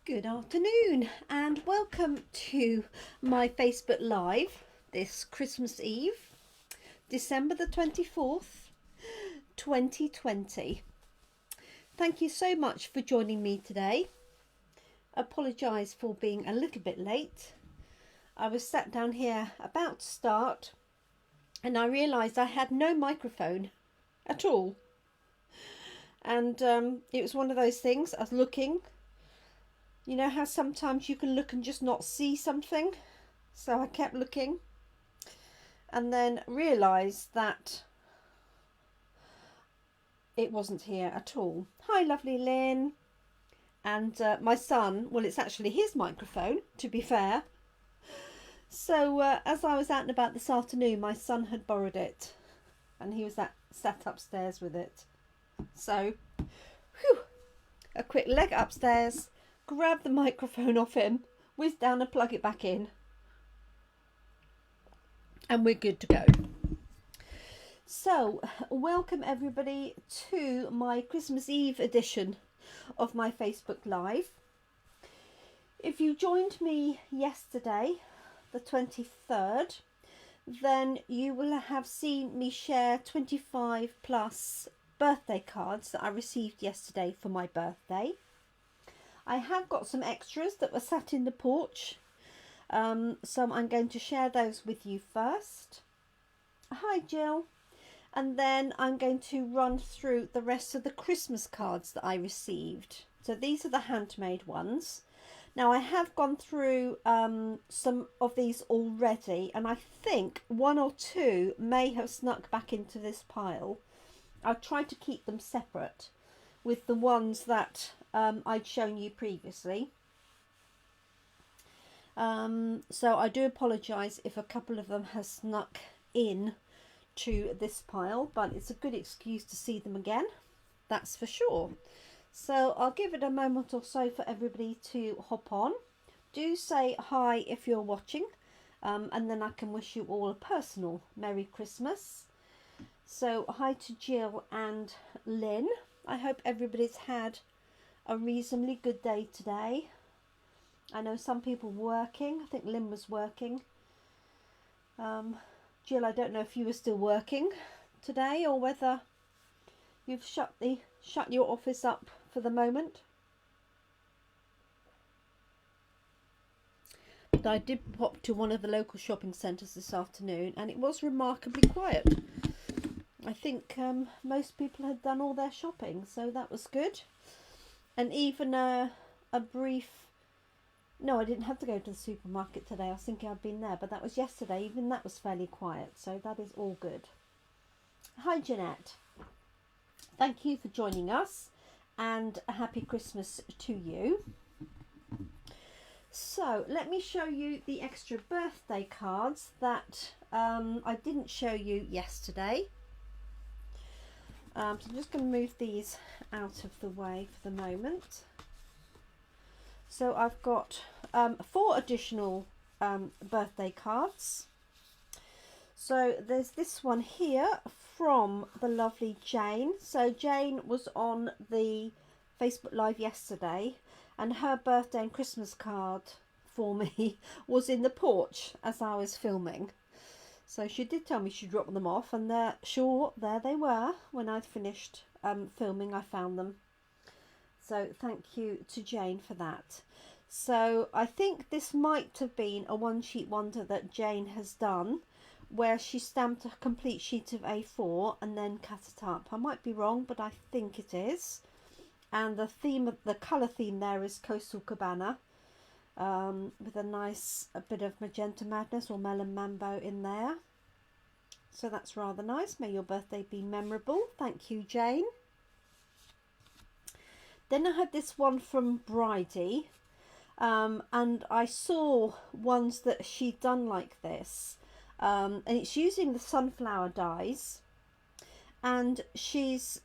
Good afternoon and welcome to my Facebook Live this Christmas Eve, December the 24th, 2020. Thank you so much for joining me today. Apologise for being a little bit late. I was sat down here about to start and I realised I had no microphone at all. And it was one of those things. I was looking. You know how sometimes you can look and just not see something? So I kept looking and then realised that it wasn't here at all. Hi, lovely Lynn. And my son, well, it's actually his microphone, to be fair. So as I was out and about this afternoon, my son had borrowed it and he was sat upstairs with it. So, a quick leg upstairs, grab the microphone off him, whiz down and plug it back in. And we're good to go. So, welcome everybody to my Christmas Eve edition of my Facebook Live. If you joined me yesterday, the 23rd, then you will have seen me share 25 plus birthday cards that I received yesterday for my birthday. I have got some extras that were sat in the porch, so I'm going to share those with you first. Hi Jill. And then I'm going to run through the rest of the Christmas cards that I received. So these are the handmade ones. Now I have gone through some of these already, and I think one or two may have snuck back into this pile. I've tried to keep them separate with the ones that I'd shown you previously. So I do apologise if a couple of them has snuck in to this pile, but it's a good excuse to see them again, that's for sure. So I'll give it a moment or so for everybody to hop on. Do say hi if you're watching, and then I can wish you all a personal Merry Christmas. So hi to Jill and Lynn. I hope everybody's had a reasonably good day today. I know some people working. I think Lynn was working. Jill, I don't know if you were still working today or whether you've shut your office up for the moment. But I did pop to one of the local shopping centres this afternoon and it was remarkably quiet. I think most people had done all their shopping, so that was good. And even a brief... No, I didn't have to go to the supermarket today. I was thinking I'd been there, but that was yesterday. Even that was fairly quiet, so that is all good. Hi, Jeanette. Thank you for joining us, and a happy Christmas to you. So, let me show you the extra birthday cards that I didn't show you yesterday. So I'm just going to move these out of the way for the moment. So I've got 4 additional birthday cards. So there's this one here from the lovely Jane. So Jane was on the Facebook Live yesterday and her birthday and Christmas card for me was in the porch as I was filming. So she did tell me she dropped them off, and there they were. When I'd finished filming, I found them. So thank you to Jane for that. So I think this might have been a one sheet wonder that Jane has done, where she stamped a complete sheet of A4 and then cut it up. I might be wrong, but I think it is. And the colour theme there is Coastal Cabana, with a bit of Magenta Madness or Melon Mambo in there. So that's rather nice. May your birthday be memorable. Thank you, Jane. Then I had this one from Bridie, and I saw ones that she'd done like this, and it's using the sunflower dies, and she's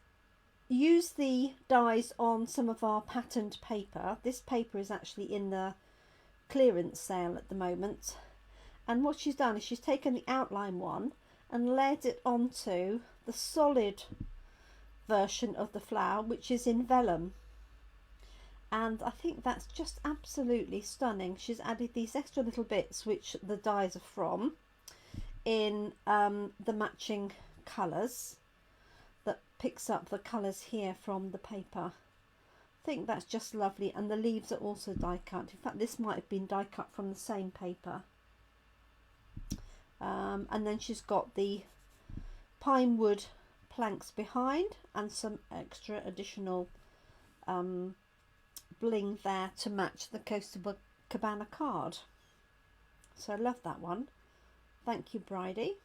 used the dies on some of our patterned paper. This paper is actually in the clearance sale at the moment, and what she's done is she's taken the outline one and laid it onto the solid version of the flower, which is in vellum. and I think that's just absolutely stunning. She's added these extra little bits which the dies are from in the matching colours, that picks up the colours here from the paper. I think that's just lovely, and the leaves are also die cut. In fact, this might have been die cut from the same paper. And then she's got the pine wood planks behind and some extra additional bling there to match the Costa Cabana card. So I love that one. Thank you, Bridie.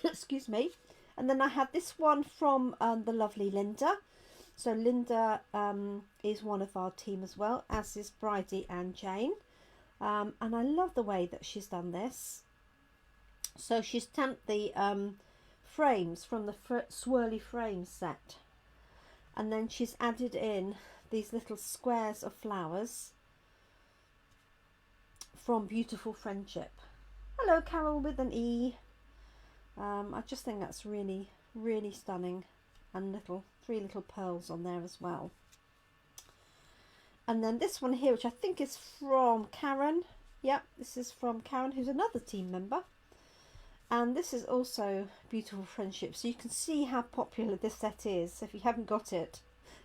Excuse me. And then I had this one from the lovely Linda. So Linda is one of our team as well, as is Bridie and Jane. And I love the way that she's done this. So she's stamped the frames from the swirly frame set. And then she's added in these little squares of flowers from Beautiful Friendship. Hello, Carol with an E. I just think that's really, really stunning, and three little pearls on there as well. And then this one here, which I think is from Karen. Yep, this is from Karen, who's another team member. And this is also Beautiful Friendship. So you can see how popular this set is. So if you haven't got it,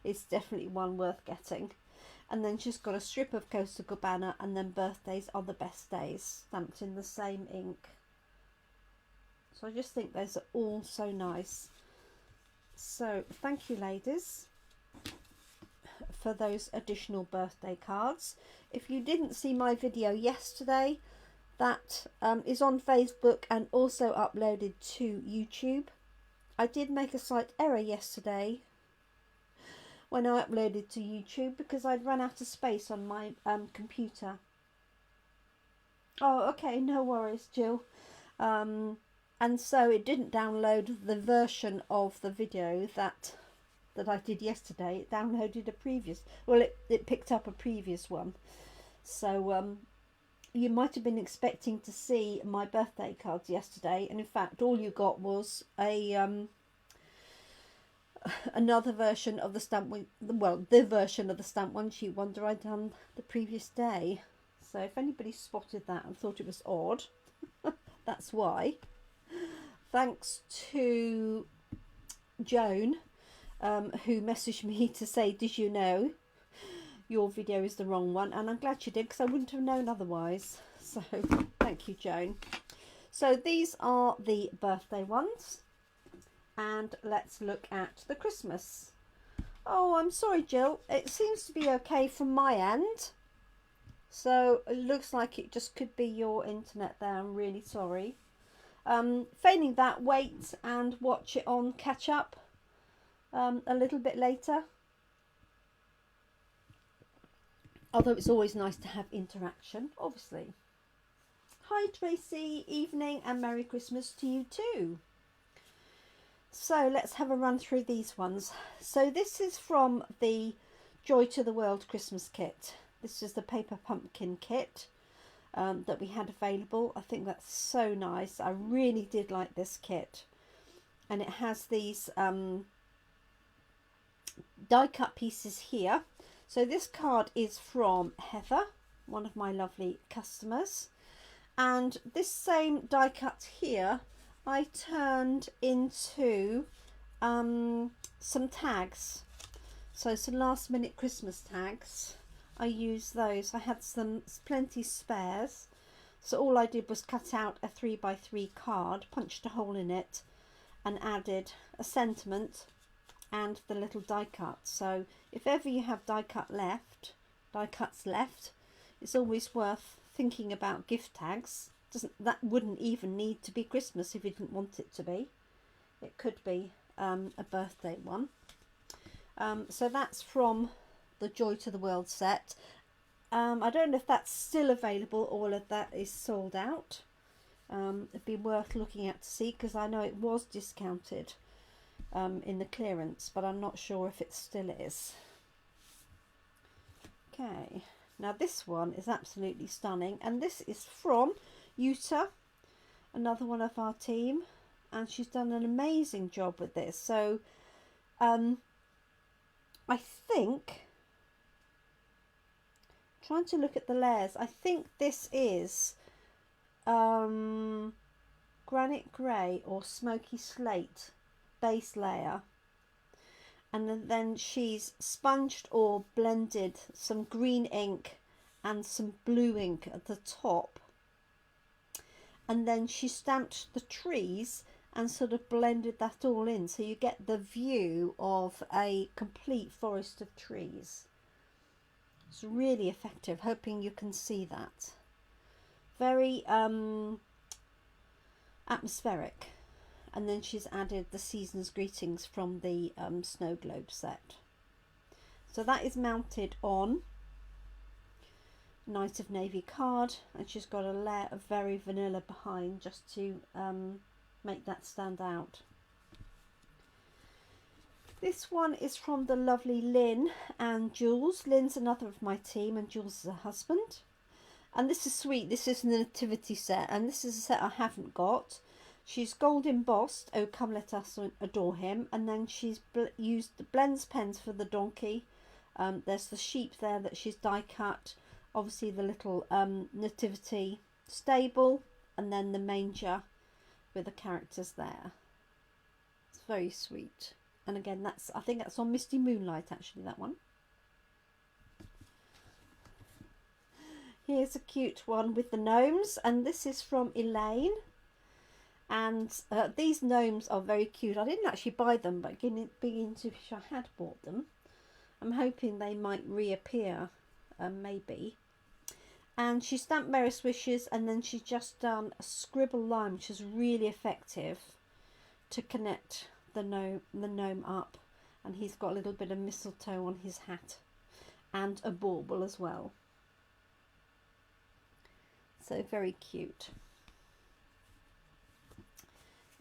it's definitely one worth getting. And then she's got a strip of Costa Cabana, and then birthdays are the best days, stamped in the same ink. So I just think those are all so nice. So thank you, ladies, for those additional birthday cards. If you didn't see my video yesterday, that is on Facebook and also uploaded to YouTube. I did make a slight error yesterday when I uploaded to YouTube because I'd run out of space on my computer. Oh, okay, no worries, Jill. And so it didn't download the version of the video that I did yesterday. It downloaded a previous, well, it picked up a previous one. So you might have been expecting to see my birthday cards yesterday, and in fact all you got was a another version of the stamp, well, the version of the stamp one sheet wonder I'd done the previous day. So if anybody spotted that and thought it was odd, that's why. Thanks to Joan, who messaged me to say, did you know your video is the wrong one? And I'm glad she did, because I wouldn't have known otherwise. So thank you, Joan. So these are the birthday ones, and let's look at the Christmas. Oh, I'm sorry, Jill, it seems to be okay from my end, so it looks like it just could be your internet there. I'm really sorry. Failing that, wait and watch it on catch up a little bit later. Although it's always nice to have interaction, obviously. Hi Tracy, evening and Merry Christmas to you too. So let's have a run through these ones. So this is from the Joy to the World Christmas kit. This is the paper pumpkin kit that we had available. I think that's so nice. I really did like this kit. And it has these die cut pieces here. So this card is from Heather, one of my lovely customers. And this same die cut here, I turned into some tags. So some last minute Christmas tags. I used those. I had plenty spares. So all I did was cut out a 3x3 card, punched a hole in it, and added a sentiment and the little die cut. So if ever you have die cuts left, it's always worth thinking about gift tags. That wouldn't even need to be Christmas if you didn't want it to be. It could be a birthday one. So that's from the Joy to the World set. I don't know if that's still available. All of that is sold out. It'd be worth looking at to see, because I know it was discounted in the clearance, but I'm not sure if it still is. Okay, now this one is absolutely stunning, and this is from Yuta, another one of our team, and she's done an amazing job with this. So I think, trying to look at the layers, I think this is granite grey or smoky slate base layer, and then she's sponged or blended some green ink and some blue ink at the top, and then she stamped the trees and sort of blended that all in, so you get the view of a complete forest of trees. It's really effective, hoping you can see that. Very atmospheric. And then she's added the season's greetings from the snow globe set. So that is mounted on Night of Navy card, and she's got a layer of very vanilla behind just to make that stand out. This one is from the lovely Lynn and Jules. Lynn's another of my team and Jules is her husband. And this is sweet. This is the nativity set, and this is a set I haven't got. She's gold embossed, "Oh come let us adore him," and then she's used the blends pens for the donkey. There's the sheep there that she's die cut, obviously the little nativity stable, and then the manger with the characters there. It's very sweet. And again, that's, I think that's on Misty Moonlight actually, that one. Here's a cute one with the gnomes, and this is from Elaine. And these gnomes are very cute. I didn't actually buy them, but being to wish I had bought them. I'm hoping they might reappear, maybe. And she stamped Merriest Wishes, and then she's just done a scribble line, which is really effective to connect the gnome up. And he's got a little bit of mistletoe on his hat and a bauble as well. So very cute.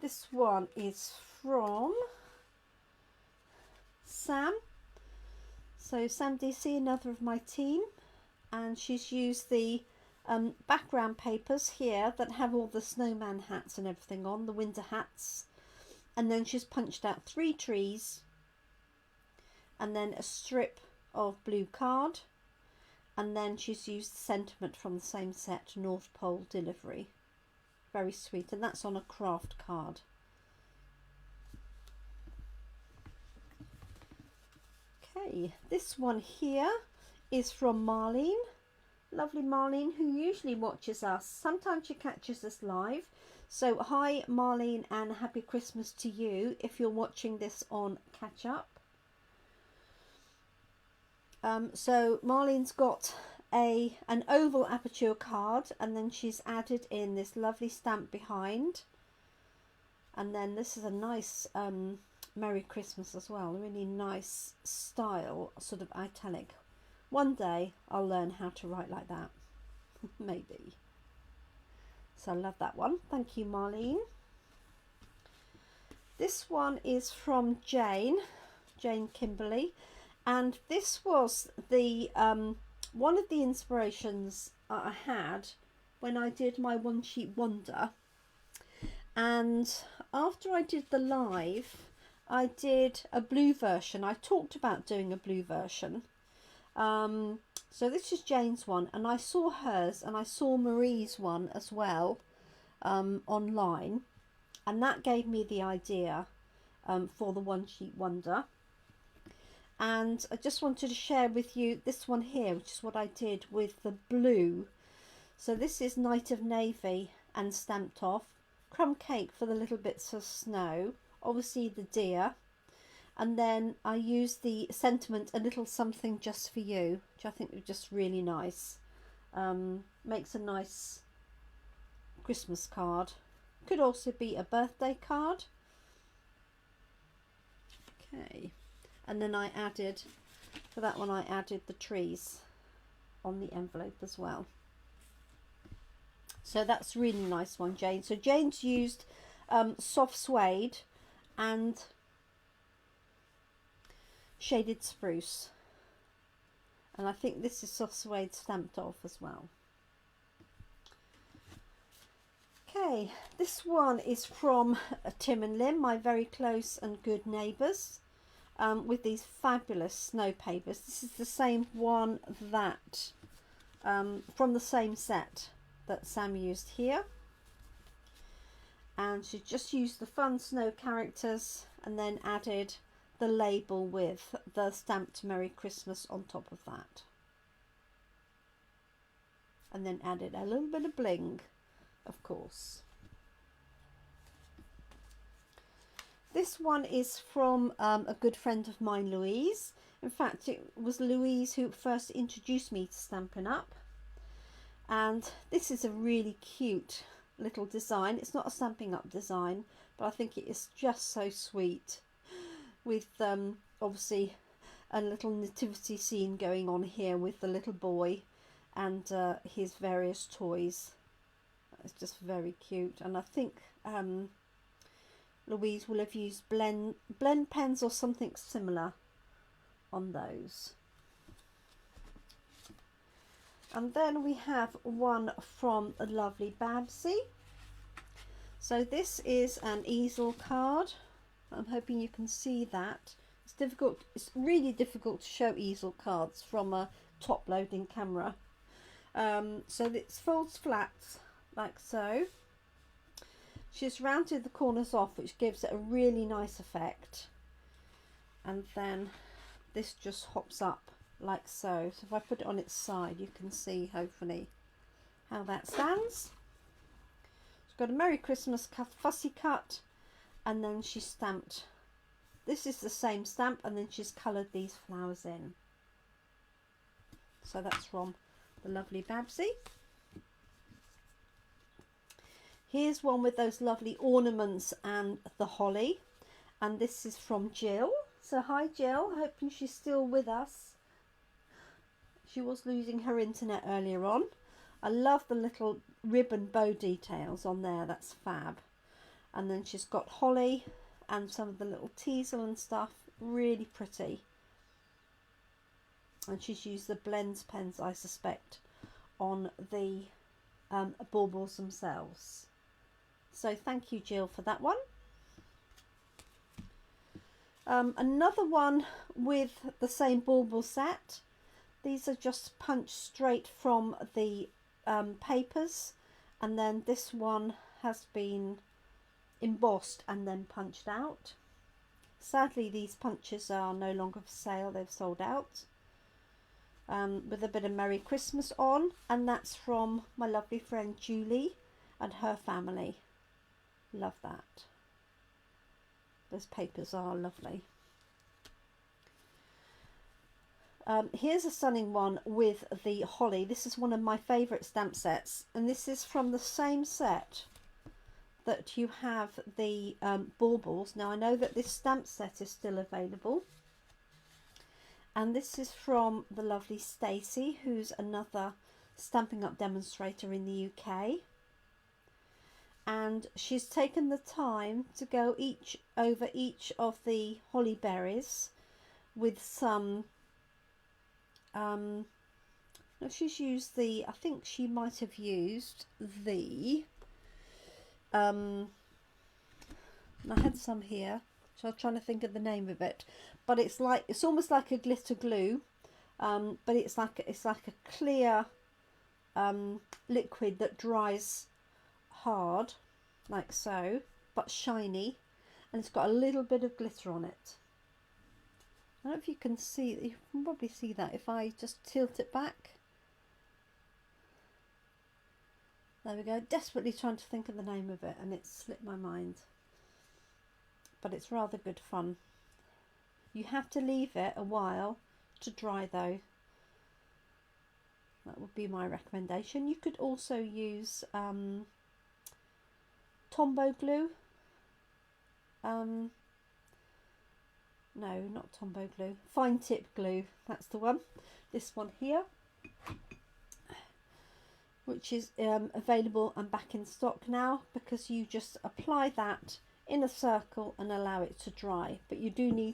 This one is from Sam. So Sam DC, another of my team, and she's used the background papers here that have all the snowman hats and everything on, the winter hats, and then she's punched out 3 trees and then a strip of blue card, and then she's used the sentiment from the same set, North Pole Delivery. Very sweet, and that's on a craft card. Okay, this one here is from Marlene. Lovely Marlene, who usually watches us. Sometimes she catches us live. So hi Marlene, and happy Christmas to you if you're watching this on catch up. So Marlene's got an oval aperture card, and then she's added in this lovely stamp behind, and then this is a nice Merry Christmas as well, really nice style, sort of italic. One day I'll learn how to write like that. Maybe. So I love that one. Thank you, Marlene. This one is from Jane Kimberly, and this was the one of the inspirations I had when I did my one sheet wonder. And after I did the live, I did a blue version. I talked about doing a blue version. So this is Jane's one, and I saw hers and I saw Marie's one as well online, and that gave me the idea for the one sheet wonder. And I just wanted to share with you this one here, which is what I did with the blue. So this is Night of Navy and stamped off, crumb cake for the little bits of snow, obviously the deer, and then I used the sentiment, a little something just for you, which I think was just really nice. Makes a nice Christmas card. Could also be a birthday card. Okay. And then I added, for that one, I added the trees on the envelope as well. So that's a really nice one, Jane. So Jane's used soft suede and shaded spruce. And I think this is soft suede stamped off as well. Okay, this one is from Tim and Lynn, my very close and good neighbours. with these fabulous snow papers. This is the same one that from the same set that Sam used here, and she just used the fun snow characters and then added the label with the stamped Merry Christmas on top of that, and then added a little bit of bling, of course. This one is from a good friend of mine, Louise. In fact, it was Louise who first introduced me to Stampin' Up. And this is a really cute little design. It's not a Stampin' Up design, but I think it is just so sweet. With obviously a little nativity scene going on here with the little boy and his various toys. It's just very cute. And I think Louise will have used blend pens or something similar on those. And then we have one from a lovely Babsy. So this is an easel card. I'm hoping you can see that. It's difficult, it's really difficult to show easel cards from a top loading camera. So it folds flat like so. She's rounded the corners off, which gives it a really nice effect. And then this just hops up like so. So if I put it on its side, you can see hopefully how that stands. She's got a Merry Christmas fussy cut, and then she stamped. This is the same stamp, and then she's coloured these flowers in. So that's from the lovely Babsy. Here's one with those lovely ornaments and the holly, and this is from Jill. So hi Jill, hoping she's still with us. She was losing her internet earlier on. I love the little ribbon bow details on there, that's fab. And then she's got holly and some of the little teasel and stuff, really pretty. And she's used the blends pens, I suspect, on the baubles themselves. So thank you Jill for that one. Another one with the same bauble set. These are just punched straight from the papers, and then this one has been embossed and then punched out. Sadly these punches are no longer for sale, they've sold out. With a bit of Merry Christmas on, and that's from my lovely friend Julie and her family. Love that. Those papers are lovely. Here's a stunning one with the holly. This is one of my favourite stamp sets, and this is from the same set that you have the baubles. Now I know that this stamp set is still available, and this is from the lovely Stacey, who's another Stampin' Up demonstrator in the UK, and she's taken the time to go over each of the holly berries with some no, she's used the, I think she might have used the I had some here, so I was trying to think of the name of it, but it's almost like a glitter glue, but it's like a clear liquid that dries hard like so, but shiny, and it's got a little bit of glitter on it. I don't know if you can see, you can probably see that if I just tilt it back. There we go, desperately trying to think of the name of it and it's slipped my mind. But it's rather good fun. You have to leave it a while to dry though. That would be my recommendation. You could also use Tombow glue. No, not Tombow glue. Fine tip glue, that's the one. This one here, which is available and back in stock now, because you just apply that in a circle and allow it to dry. But you do need